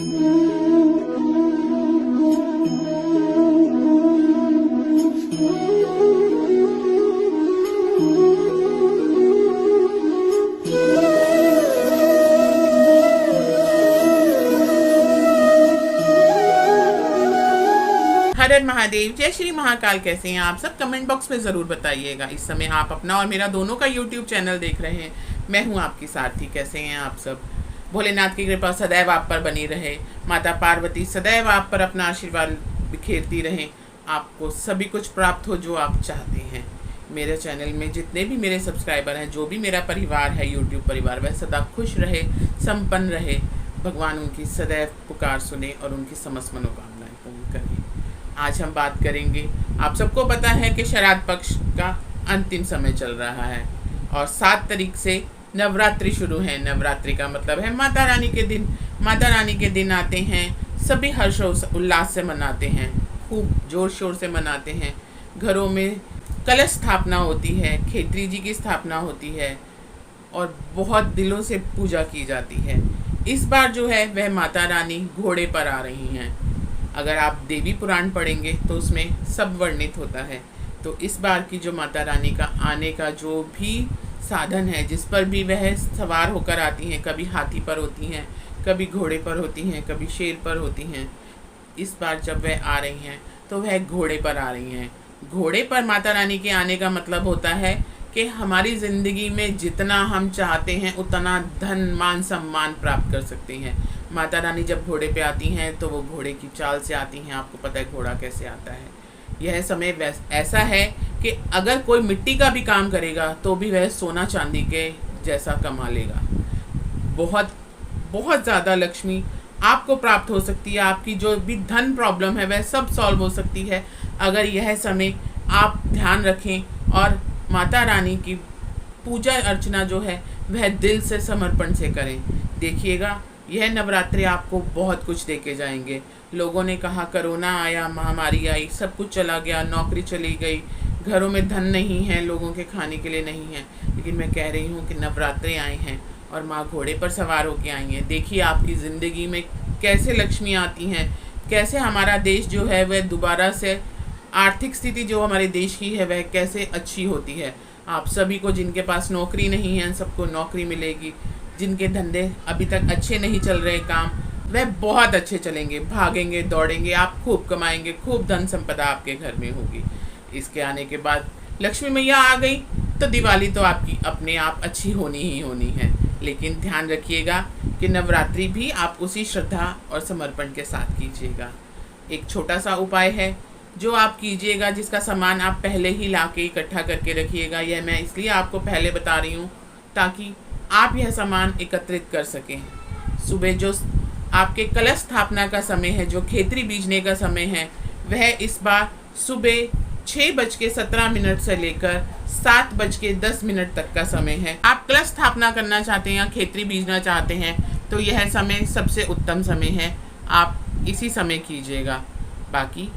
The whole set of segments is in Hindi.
हर हर महादेव, जय श्री महाकाल। कैसे हैं आप सब? कमेंट बॉक्स में ज़रूर बताइएगा। इस समय आप अपना और मेरा दोनों का यूट्यूब चैनल देख रहे हैं। मैं हूं आपकी सारथी। कैसे हैं आप सब? भोलेनाथ की कृपा सदैव आप पर बनी रहे। माता पार्वती सदैव आप पर अपना आशीर्वाद बिखेरती रहें। आपको सभी कुछ प्राप्त हो जो आप चाहते हैं। मेरे चैनल में जितने भी मेरे सब्सक्राइबर हैं, जो भी मेरा परिवार है, यूट्यूब परिवार, वह सदा खुश रहे, संपन्न रहे। भगवान उनकी सदैव पुकार सुने और उनकी समस्त मनोकामनाएं पूर्ण करें। आज हम बात करेंगे, आप सबको पता है कि श्राद्ध पक्ष का अंतिम समय चल रहा है और 7 तारीख से नवरात्रि शुरू है। नवरात्रि का मतलब है माता रानी के दिन। माता रानी के दिन आते हैं, सभी हर्ष उल्लास से मनाते हैं, खूब जोर शोर से मनाते हैं। घरों में कलश स्थापना होती है, खेत्री जी की स्थापना होती है और बहुत दिलों से पूजा की जाती है। इस बार जो है वह माता रानी घोड़े पर आ रही हैं। अगर आप देवी पुराण पढ़ेंगे तो उसमें सब वर्णित होता है। तो इस बार की जो माता रानी का आने का जो भी साधन है, जिस पर भी वह सवार होकर आती हैं, कभी हाथी पर होती हैं, कभी घोड़े पर होती हैं, कभी शेर पर होती हैं। इस बार जब वह आ रही हैं तो वह घोड़े पर आ रही हैं। घोड़े पर माता रानी के आने का मतलब होता है कि हमारी ज़िंदगी में जितना हम चाहते हैं उतना धन मान सम्मान प्राप्त कर सकते हैं। माता रानी जब घोड़े पे आती हैं तो वो घोड़े की चाल से आती हैं। आपको पता है घोड़ा कैसे आता है। यह समय ऐसा है कि अगर कोई मिट्टी का भी काम करेगा तो भी वह सोना चांदी के जैसा कमा लेगा। बहुत बहुत ज़्यादा लक्ष्मी आपको प्राप्त हो सकती है। आपकी जो भी धन प्रॉब्लम है वह सब सॉल्व हो सकती है अगर यह समय आप ध्यान रखें और माता रानी की पूजा अर्चना जो है वह दिल से समर्पण से करें। देखिएगा यह नवरात्रि आपको बहुत कुछ देके जाएंगे। लोगों ने कहा कोरोना आया, महामारी आई, सब कुछ चला गया, नौकरी चली गई, घरों में धन नहीं है, लोगों के खाने के लिए नहीं है। लेकिन मैं कह रही हूँ कि नवरात्रि आए हैं और माँ घोड़े पर सवार होके आई हैं। देखिए आपकी ज़िंदगी में कैसे लक्ष्मी आती हैं, कैसे हमारा देश जो है वह दोबारा से आर्थिक स्थिति जो हमारे देश की है वह कैसे अच्छी होती है। आप सभी को, जिनके पास नौकरी नहीं है, सबको नौकरी मिलेगी। जिनके धंधे अभी तक अच्छे नहीं चल रहे काम, वह बहुत अच्छे चलेंगे, भागेंगे, दौड़ेंगे, आप खूब कमाएंगे, खूब धन संपदा आपके घर में होगी। इसके आने के बाद लक्ष्मी मैया आ गई तो दिवाली तो आपकी अपने आप अच्छी होनी ही होनी है। लेकिन ध्यान रखिएगा कि नवरात्रि भी आप उसी श्रद्धा और समर्पण के साथ कीजिएगा। एक छोटा सा उपाय है जो आप कीजिएगा, जिसका सामान आप पहले ही ला के इकट्ठा करके रखिएगा। यह मैं इसलिए आपको पहले बता रही हूँ ताकि आप यह सामान एकत्रित कर सकें। सुबह जो आपके कलश स्थापना का समय है, जो खेतरी बीजने का समय है, वह इस बार सुबह 6:17 से लेकर 7:10 तक का समय है। आप कलश स्थापना करना चाहते हैं या खेतरी बीजना चाहते हैं तो यह समय सबसे उत्तम समय है। आप इसी समय कीजिएगा। बाकी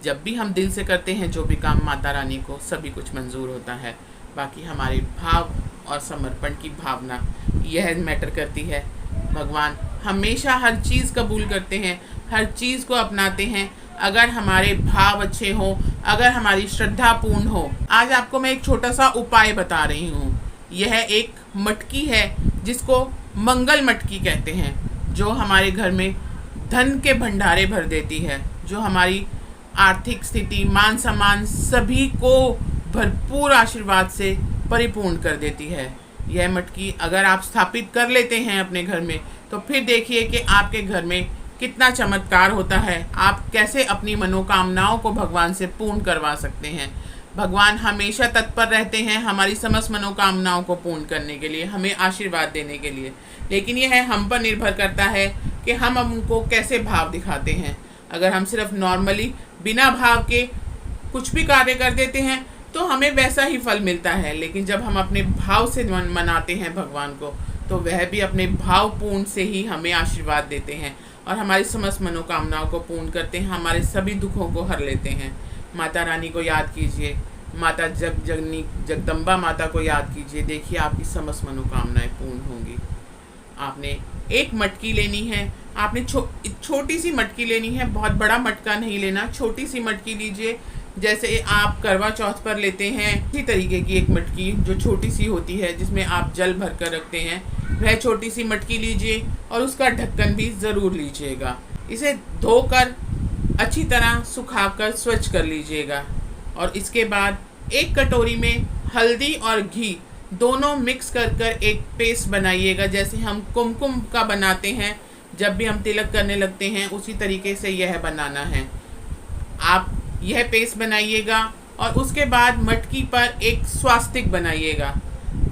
जब भी हम दिल से करते हैं जो भी काम, माता रानी को सभी कुछ मंजूर होता है। बाकी हमारे भाव और समर्पण की भावना यह मैटर करती है। भगवान हमेशा हर चीज़ कबूल करते हैं, हर चीज़ को अपनाते हैं अगर हमारे भाव अच्छे हों, अगर हमारी श्रद्धा पूर्ण हो। आज आपको मैं एक छोटा सा उपाय बता रही हूँ। यह एक मटकी है जिसको मंगल मटकी कहते हैं, जो हमारे घर में धन के भंडारे भर देती है, जो हमारी आर्थिक स्थिति, मान सम्मान सभी को भरपूर आशीर्वाद से परिपूर्ण कर देती है। यह मटकी अगर आप स्थापित कर लेते हैं अपने घर में तो फिर देखिए कि आपके घर में कितना चमत्कार होता है। आप कैसे अपनी मनोकामनाओं को भगवान से पूर्ण करवा सकते हैं। भगवान हमेशा तत्पर रहते हैं हमारी समस्त मनोकामनाओं को पूर्ण करने के लिए, हमें आशीर्वाद देने के लिए। लेकिन यह हम पर निर्भर करता है कि हम उनको कैसे भाव दिखाते हैं। अगर हम सिर्फ नॉर्मली बिना भाव के कुछ भी कार्य कर देते हैं तो हमें वैसा ही फल मिलता है। लेकिन जब हम अपने भाव से मनाते हैं भगवान को तो वह भी अपने भावपूर्ण से ही हमें आशीर्वाद देते हैं और हमारी समस्त मनोकामनाओं को पूर्ण करते हैं, हमारे सभी दुखों को हर लेते हैं। माता रानी को याद कीजिए, माता जननी जगदम्बा माता को याद कीजिए। देखिए आपकी समस्त मनोकामनाएं पूर्ण होंगी। आपने एक मटकी लेनी है, आपने छोटी सी मटकी लेनी है, बहुत बड़ा मटका नहीं लेना, छोटी सी मटकी लीजिए। जैसे आप करवा चौथ पर लेते हैं इसी तरीके की एक मटकी जो छोटी सी होती है, जिसमें आप जल भर कर रखते हैं, वह छोटी सी मटकी लीजिए और उसका ढक्कन भी ज़रूर लीजिएगा। इसे धोकर अच्छी तरह सुखाकर स्वच्छ कर लीजिएगा और इसके बाद एक कटोरी में हल्दी और घी दोनों मिक्स कर एक पेस्ट बनाइएगा। जैसे हम कुमकुम का बनाते हैं, जब भी हम तिलक करने लगते हैं, उसी तरीके से यह बनाना है। आप यह पेस्ट बनाइएगा और उसके बाद मटकी पर एक स्वास्तिक बनाइएगा।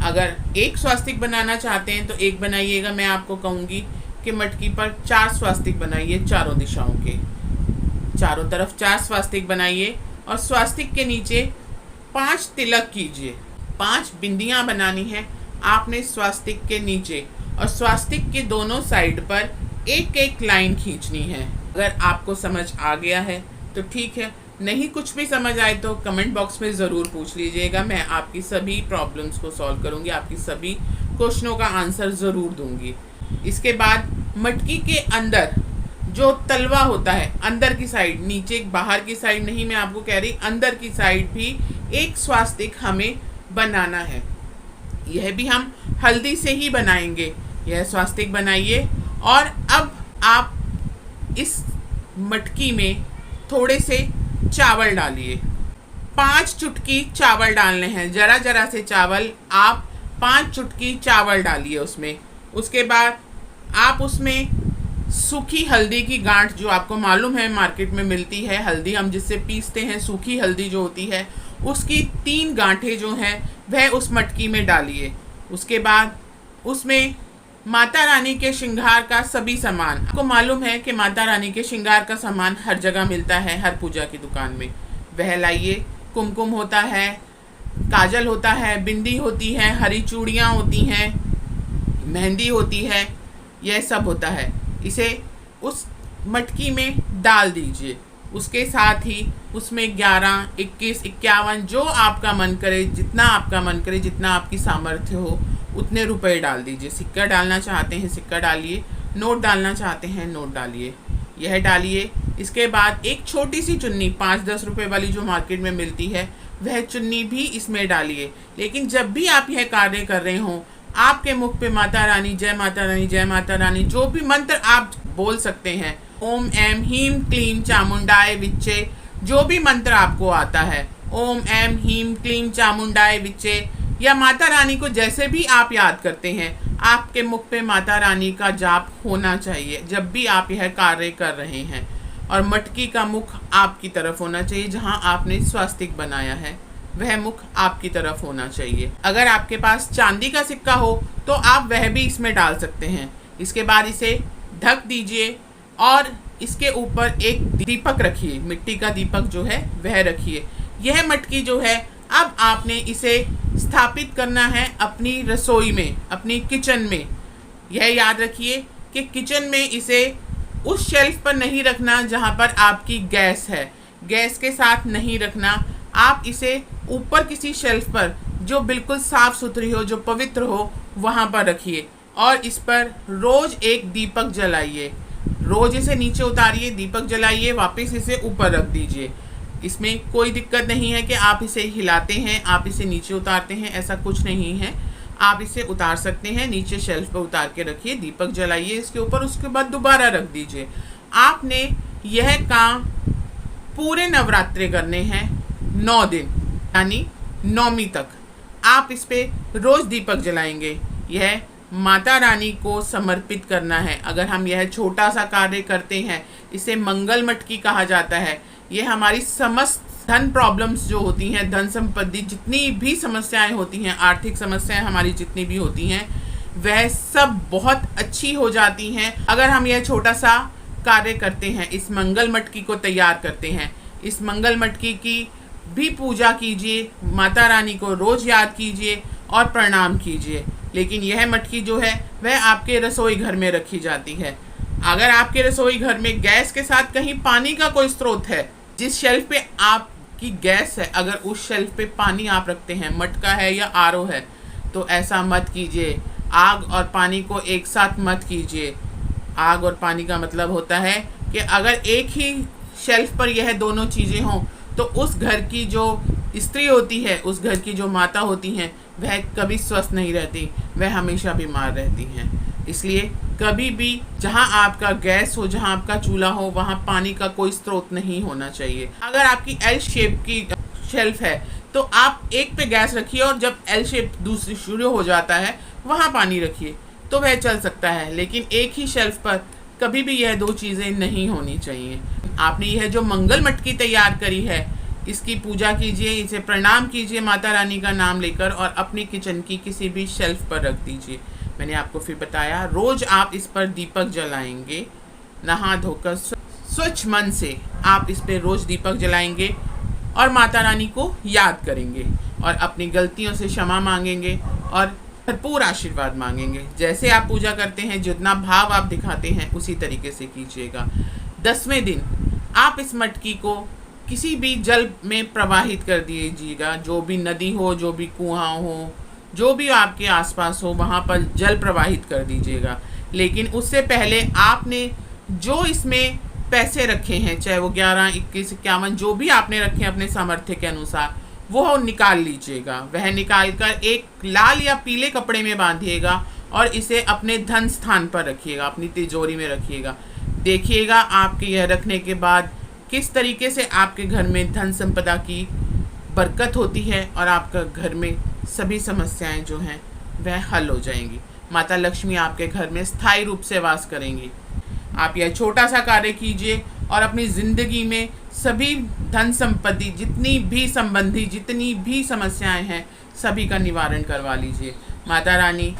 अगर एक स्वास्तिक बनाना चाहते हैं तो एक बनाइएगा, मैं आपको कहूँगी कि मटकी पर 4 स्वास्तिक बनाइए, चारों दिशाओं के, चारों तरफ 4 स्वास्तिक बनाइए और स्वास्तिक के नीचे 5 तिलक कीजिए। 5 बिंदियाँ बनानी है आपने स्वास्तिक के नीचे और स्वास्तिक के दोनों साइड पर एक एक लाइन खींचनी है। अगर आपको समझ आ गया है तो ठीक है, नहीं कुछ भी समझ आए तो कमेंट बॉक्स में ज़रूर पूछ लीजिएगा। मैं आपकी सभी प्रॉब्लम्स को सॉल्व करूँगी, आपकी सभी क्वेश्चनों का आंसर ज़रूर दूँगी। इसके बाद मटकी के अंदर जो तलवा होता है, अंदर की साइड, नीचे बाहर की साइड नहीं मैं आपको कह रही, अंदर की साइड भी एक स्वास्तिक हमें बनाना है। यह भी हम हल्दी से ही बनाएंगे। यह स्वास्तिक बनाइए और अब आप इस मटकी में थोड़े से चावल डालिए। 5 चुटकी चावल डालने हैं, जरा जरा से चावल, आप 5 चुटकी चावल डालिए उसमें। उसके बाद आप उसमें सूखी हल्दी की गांठ, जो आपको मालूम है मार्केट में मिलती है हल्दी, हम जिससे पीसते हैं, सूखी हल्दी जो होती है, उसकी 3 गांठें जो हैं वह उस मटकी में डालिए। उसके बाद उसमें माता रानी के श्रृंगार का सभी सामान, आपको मालूम है कि माता रानी के श्रृंगार का सामान हर जगह मिलता है, हर पूजा की दुकान में, वह लाइए। कुमकुम होता है, काजल होता है, बिंदी होती है, हरी चूड़ियाँ होती हैं, मेहंदी होती है, यह सब होता है। इसे उस मटकी में डाल दीजिए। उसके साथ ही उसमें 11, 21, 51 जो आपका मन करे, जितना आपका मन करे, जितना आपकी सामर्थ्य हो, उतने रुपए डाल दीजिए। सिक्का डालना चाहते हैं सिक्का डालिए, नोट डालना चाहते हैं नोट डालिए, यह डालिए। इसके बाद एक छोटी सी चुन्नी 5-10 रुपए वाली जो मार्केट में मिलती है, वह चुन्नी भी इसमें डालिए। लेकिन जब भी आप यह कार्य कर रहे हों, आपके मुख पे माता रानी, जय माता रानी, जय माता रानी, जो भी मंत्र आप बोल सकते हैं, ओम एम हीम क्लीम चामुंडाय विच्चे, जो भी मंत्र आपको आता है, ओम एम हीम क्लीम चामुंडाय विच्चे, या माता रानी को जैसे भी आप याद करते हैं, आपके मुख पे माता रानी का जाप होना चाहिए जब भी आप यह कार्य कर रहे हैं। और मटकी का मुख आपकी तरफ होना चाहिए, जहां आपने स्वास्तिक बनाया है वह मुख आपकी तरफ होना चाहिए। अगर आपके पास चांदी का सिक्का हो तो आप वह भी इसमें डाल सकते हैं। इसके बाद इसे ढक दीजिए और इसके ऊपर एक दीपक रखिए, मिट्टी का दीपक जो है वह रखिए। यह मटकी जो है अब आपने इसे स्थापित करना है अपनी रसोई में, अपनी किचन में। यह याद रखिए कि किचन में इसे उस शेल्फ पर नहीं रखना जहां पर आपकी गैस है, गैस के साथ नहीं रखना। आप इसे ऊपर किसी शेल्फ पर जो बिल्कुल साफ सुथरी हो, जो पवित्र हो, वहां पर रखिए और इस पर रोज एक दीपक जलाइए। रोज इसे नीचे उतारिए, दीपक जलाइए, वापस इसे ऊपर रख दीजिए। इसमें कोई दिक्कत नहीं है कि आप इसे हिलाते हैं, आप इसे नीचे उतारते हैं, ऐसा कुछ नहीं है। आप इसे उतार सकते हैं, नीचे शेल्फ पर उतार के रखिए, दीपक जलाइए इसके ऊपर, उसके बाद दोबारा रख दीजिए। आपने यह काम पूरे नवरात्रे करने हैं, 9 दिन, यानी 9वीं तक आप इस पे रोज दीपक जलाएंगे। यह माता रानी को समर्पित करना है। अगर हम यह छोटा सा कार्य करते हैं, इसे मंगल मटकी कहा जाता है। यह हमारी समस्त धन प्रॉब्लम्स जो होती हैं, धन संपत्ति जितनी भी समस्याएं होती हैं, आर्थिक समस्याएं हमारी जितनी भी होती हैं, वह सब बहुत अच्छी हो जाती हैं अगर हम यह छोटा सा कार्य करते हैं। इस मंगल मटकी को तैयार करते हैं, इस मंगल मटकी की भी पूजा कीजिए, माता रानी को रोज याद कीजिए और प्रणाम कीजिए। लेकिन यह मटकी जो है वह आपके रसोई घर में रखी जाती है। अगर आपके रसोई घर में गैस के साथ कहीं पानी का कोई स्रोत है, जिस शेल्फ पे आपकी गैस है, अगर उस शेल्फ पे पानी आप रखते हैं, मटका है या आरओ है, तो ऐसा मत कीजिए। आग और पानी को एक साथ मत कीजिए। आग और पानी का मतलब होता है कि अगर एक ही शेल्फ पर यह दोनों चीज़ें हों तो उस घर की जो स्त्री होती है, उस घर की जो माता होती हैं, वह कभी स्वस्थ नहीं रहती, वह हमेशा बीमार रहती हैं। इसलिए कभी भी जहां आपका गैस हो, जहां आपका चूल्हा हो, वहां पानी का कोई स्रोत नहीं होना चाहिए। अगर आपकी एल शेप की शेल्फ है तो आप एक पे गैस रखिए और जब एल शेप दूसरी शुरू हो जाता है वहां पानी रखिए, तो वह चल सकता है। लेकिन एक ही शेल्फ पर कभी भी यह दो चीज़ें नहीं होनी चाहिए। आपने यह जो मंगल मटकी तैयार करी है, इसकी पूजा कीजिए, इसे प्रणाम कीजिए माता रानी का नाम लेकर और अपनी किचन की किसी भी शेल्फ पर रख दीजिए। मैंने आपको फिर बताया, रोज आप इस पर दीपक जलाएंगे, नहा धोकर स्वच्छ मन से आप इस पर रोज दीपक जलाएंगे और माता रानी को याद करेंगे और अपनी गलतियों से क्षमा मांगेंगे और भरपूर आशीर्वाद मांगेंगे। जैसे आप पूजा करते हैं, जितना भाव आप दिखाते हैं उसी तरीके से कीजिएगा। 10वें दिन आप इस मटकी को किसी भी जल में प्रवाहित कर दीजिएगा, जो भी नदी हो, जो भी कुआं हो, जो भी आपके आसपास हो, वहाँ पर जल प्रवाहित कर दीजिएगा। लेकिन उससे पहले आपने जो इसमें पैसे रखे हैं, चाहे वो 11, 21, 51 जो भी आपने रखे हैं अपने सामर्थ्य के अनुसार, वो निकाल लीजिएगा। वह निकाल कर एक लाल या पीले कपड़े में बांधिएगा और इसे अपने धन स्थान पर रखिएगा, अपनी तिजोरी में रखिएगा। देखिएगा आपके यह रखने के बाद किस तरीके से आपके घर में धन संपदा की बरकत होती है और आपका घर में सभी समस्याएं जो हैं वह हल हो जाएंगी। माता लक्ष्मी आपके घर में स्थायी रूप से वास करेंगी। आप यह छोटा सा कार्य कीजिए और अपनी ज़िंदगी में सभी धन संपत्ति, जितनी भी संबंधी जितनी भी समस्याएं हैं, सभी का निवारण करवा लीजिए। माता रानी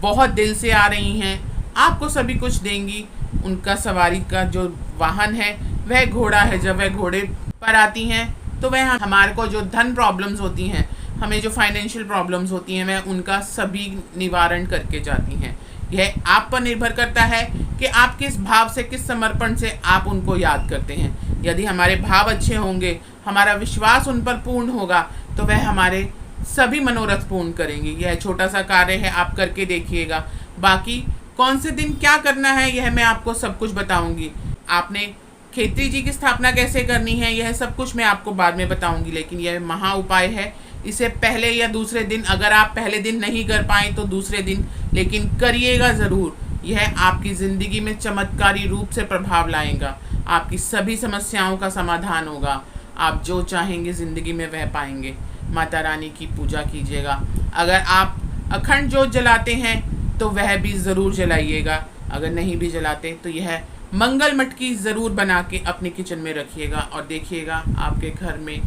बहुत दिल से आ रही हैं, आपको सभी कुछ देंगी। उनका सवारी का जो वाहन है वह घोड़ा है। जब वह घोड़े पर आती हैं तो वह हमारे को जो धन प्रॉब्लम्स होती हैं, हमें जो फाइनेंशियल प्रॉब्लम्स होती हैं, वह उनका सभी निवारण करके जाती हैं। यह आप पर निर्भर करता है कि आप किस भाव से, किस समर्पण से आप उनको याद करते हैं। यदि हमारे भाव अच्छे होंगे, हमारा विश्वास उन पर पूर्ण होगा, तो वह हमारे सभी मनोरथ पूर्ण करेंगी। यह छोटा सा कार्य है, आप करके देखिएगा। बाकी कौन से दिन क्या करना है यह मैं आपको सब कुछ बताऊंगी। आपने खेत्री जी की स्थापना कैसे करनी है यह सब कुछ मैं आपको बाद में बताऊंगी। लेकिन यह महा उपाय है, इसे पहले या दूसरे दिन, अगर आप पहले दिन नहीं कर पाएँ तो दूसरे दिन, लेकिन करिएगा ज़रूर। यह आपकी ज़िंदगी में चमत्कारी रूप से प्रभाव लाएगा। आपकी सभी समस्याओं का समाधान होगा। आप जो चाहेंगे ज़िंदगी में वह पाएंगे। माता रानी की पूजा कीजिएगा। अगर आप अखंड जोत जलाते हैं तो वह भी ज़रूर जलाइएगा। अगर नहीं भी जलाते तो यह मंगल मटकी ज़रूर बना के अपनी किचन में रखिएगा और देखिएगा आपके घर में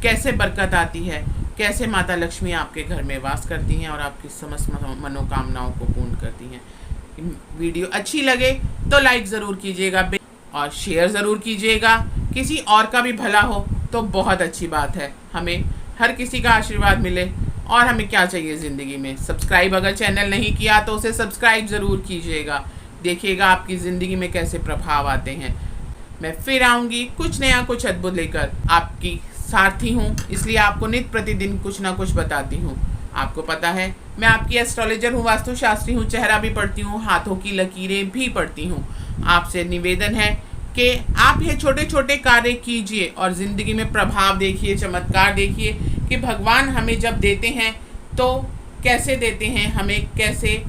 कैसे बरकत आती है, कैसे माता लक्ष्मी आपके घर में वास करती हैं और आपकी समस्त मनोकामनाओं को पूर्ण करती हैं। वीडियो अच्छी लगे तो लाइक ज़रूर कीजिएगा और शेयर ज़रूर कीजिएगा। किसी और का भी भला हो तो बहुत अच्छी बात है। हमें हर किसी का आशीर्वाद मिले और हमें क्या चाहिए ज़िंदगी में। सब्सक्राइब अगर चैनल नहीं किया तो उसे सब्सक्राइब ज़रूर कीजिएगा। देखिएगा आपकी ज़िंदगी में कैसे प्रभाव आते हैं। मैं फिर आऊँगी कुछ नया, कुछ अद्भुत लेकर। आपकी सारथी हूँ, इसलिए आपको नित्य प्रतिदिन कुछ ना कुछ बताती हूँ। आपको पता है मैं आपकी एस्ट्रोलॉजर हूँ, वास्तुशास्त्री हूँ, चेहरा भी पढ़ती हूँ, हाथों की लकीरें भी पढ़ती हूँ। आपसे निवेदन है कि आप ये छोटे छोटे कार्य कीजिए और ज़िंदगी में प्रभाव देखिए, चमत्कार देखिए कि भगवान हमें जब देते हैं तो कैसे देते हैं, हमें कैसे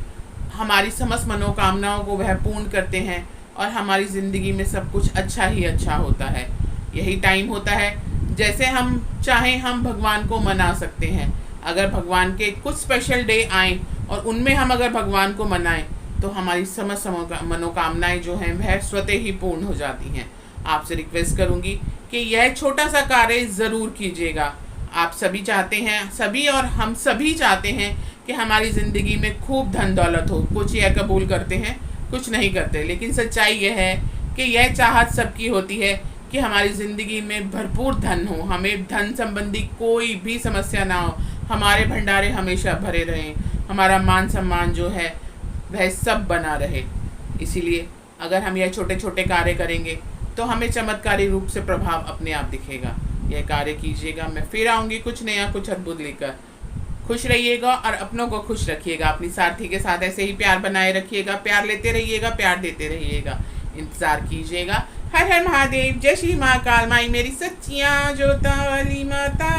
हमारी समस्त मनोकामनाओं को वह पूर्ण करते हैं और हमारी ज़िंदगी में सब कुछ अच्छा ही अच्छा होता है। यही टाइम होता है, जैसे हम चाहें हम भगवान को मना सकते हैं। अगर भगवान के कुछ स्पेशल डे आएँ और उनमें हम अगर भगवान को मनाएं तो हमारी समस्त मनोकामनाएं जो हैं वह स्वतः ही पूर्ण हो जाती हैं। आपसे रिक्वेस्ट करूंगी कि यह छोटा सा कार्य ज़रूर कीजिएगा। आप सभी चाहते हैं, सभी और हम सभी चाहते हैं कि हमारी ज़िंदगी में खूब धन दौलत हो। कुछ यह कबूल करते हैं, कुछ नहीं करते, लेकिन सच्चाई यह है कि यह चाहत सबकी होती है कि हमारी ज़िंदगी में भरपूर धन हो, हमें धन संबंधी कोई भी समस्या ना हो, हमारे भंडारे हमेशा भरे रहें, हमारा मान सम्मान जो है वह सब बना रहे। इसीलिए अगर हम यह छोटे छोटे कार्य करेंगे तो हमें चमत्कारी रूप से प्रभाव अपने आप दिखेगा। यह कार्य कीजिएगा। मैं फिर आऊँगी कुछ नया, कुछ अद्भुत लेकर। खुश रहिएगा और अपनों को खुश रखिएगा। अपनी साथी के साथ ऐसे ही प्यार बनाए रखिएगा, प्यार लेते रहिएगा, प्यार देते रहिएगा, इंतज़ार कीजिएगा। हर हर महादेव, जय श्री महाकाल, माई मेरी सच्चियाँ जोता वाली माता